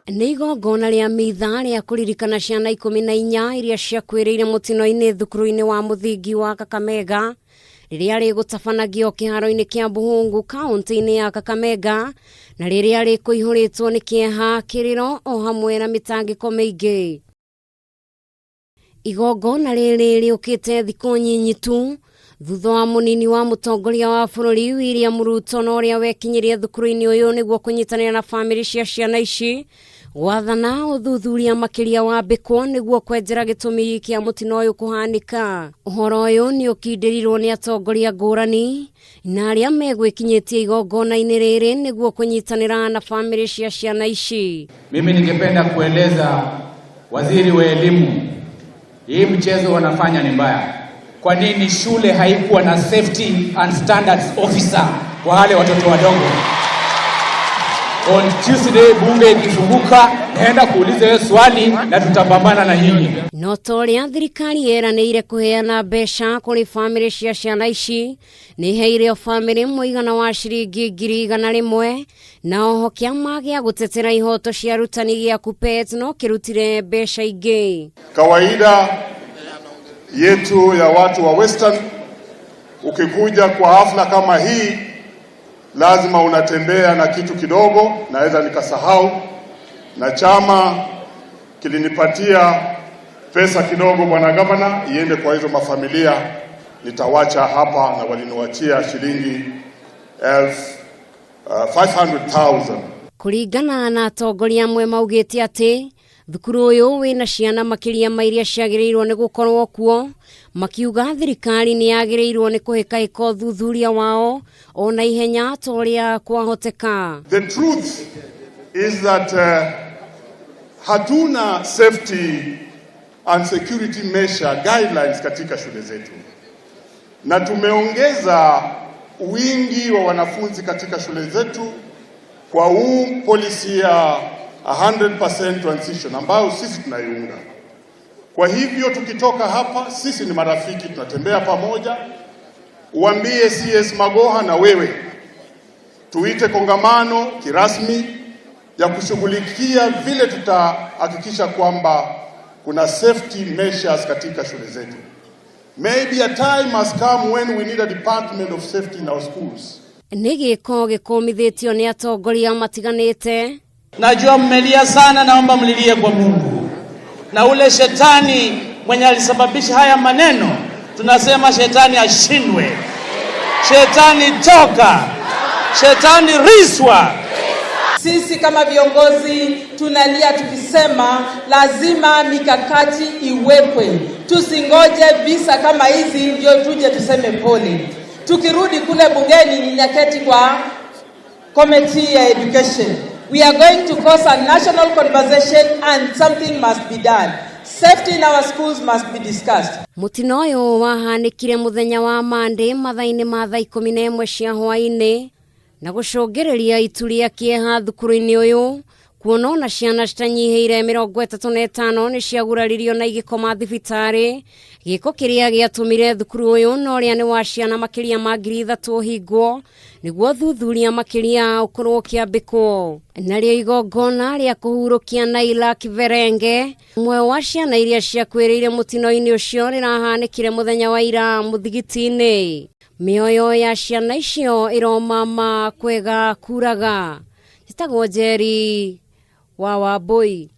Nĩ igongona rĩa mitha rĩa kuririkana ciana 14 iria ciakuĩrĩire mutino-ini thukuru-ini wa muthingi wa Kakamega riria rigutabanagio kiharo-ini kia Bhukungu kaunti-ini ya Kakamega na riria rikuihũrĩtwo nĩ kieha, kiriro o hamwe na mitangĩko mĩingĩ. Igongona rĩrĩ rĩũkĩte thikũ nyinyi tu thutha wa munini wa Atongoria wa bũrũri William Ruto na ũrĩa wekinyirie thukuru-ini ũyũ nĩguo kũnyitanĩra na famĩlĩ cia ciana ici gwathana uthuthuria makĩria wa mbĩkwo nĩguo kwenjera gĩtũmi kĩa mutino ũyũ kũhanĩka. Ũhoro ũyũ nĩ ũkindĩrirwo nĩ atongoria ngũrani na arĩa megwĩkinyĩtie igongona-inĩ rĩrĩ nĩguo kũnyitanĩra na famĩlĩ cia ciana ici. Mimi ningependa kueleza waziri wa elimu, hii mchezo wanafanya ni mbaya. Kwa nini shule haikuwa na safety and standards officer kwa wale watoto wadogo? On Tuesday bunge ikifunguka, naenda kuuliza hiyo swali na tutapambana na nyinyi. Notoria thirikari yeranĩire kũheana mbeca kũrĩ famĩlĩ cia ciana ici nĩ heire famĩlĩ mũigana wa ciringi 100,000 na oho kĩama gĩa gũtetera ihoto cia arutani gĩa KUPPET no kĩrutire mbeca ingĩ. Kawaida yetu ya watu wa Western, ukikuja kwa hafla kama hii lazima unatembea na kitu kidogo, naweza nikasahau, na chama kilinipatia pesa kidogo bwana gavana iende kwa hizo mafamilia, nitawacha hapa, na waliniwachia shilingi 500,000. Kuringana na atongoria amwe maugĩte atĩ thukuru ũyũ wĩna ciana makĩria ma iria ciagĩrĩirwo nĩ gũkorwo kuo, makiuga thirikari nĩ yagĩrĩirwo nĩ kũhikahika uthuthuria wao ona ihenya ta ũrĩa kwahoteka. The truth is that hatuna safety and security measure guidelines katika shule zetu, na tumeongeza wingi wa wanafunzi katika shule zetu kwa huu policy ya 100% transition ambayo sisi tunaiunga. Kwa hivyo tukitoka hapa, sisi ni marafiki, tunatembea pamoja. Uambie CS Magoha na wewe tuite kongamano kirasmi ya kushughulikia vile tutahakikisha kwamba kuna safety measures katika shule zetu. Maybe a time has come when we need a department of safety in our schools. Nĩgĩko gĩkũmithĩtio nĩ atongoria matiganite. Najua mmelia sana, naomba mlilie kwa Mungu. Na ule shetani mwenye alisababisha haya maneno, tunasema shetani ashindwe. Shetani toka. Shetani riswa. Sisi kama viongozi tunalia tukisema lazima mikakati iwekwe. Tusingoje visa kama hizi ndio tuje tuseme pole. Tukirudi kule bungeni nyaketi kwa committee ya education, we are going to cause a national conversation and something must be done. Safety in our schools must be discussed. Mutino ũyũ wahanĩkire muthenya wa Monday mathaa-inĩ ma thaa 11 cia hwaĩ-inĩ na gũcũngĩrĩria itu rĩa kieha thukuru-inĩ ũyũ, kuona ona ciana citanyihĩire 35 nĩ ciaguraririo na igĩkoma thibitarĩ, gĩko kĩrĩa gĩatũmire thukuru ũyũ na ũrĩa nĩ wa ciana makĩria ma 3,000 hingwo nĩguo thuthuria makĩria ũkorwo kĩambĩkwo. Narĩo igongona rĩa kũhurũkia Naila Kiverenge, ũmwe wa ciana iria ciakuĩrĩire mutino-inĩ ũcio, rĩrahanĩkire muthenya wa ira muthigiti-inĩ. Mĩoyo ya ciana icio ĩromama kwega kuraga. Njĩtagwo Njeri wa Wambui.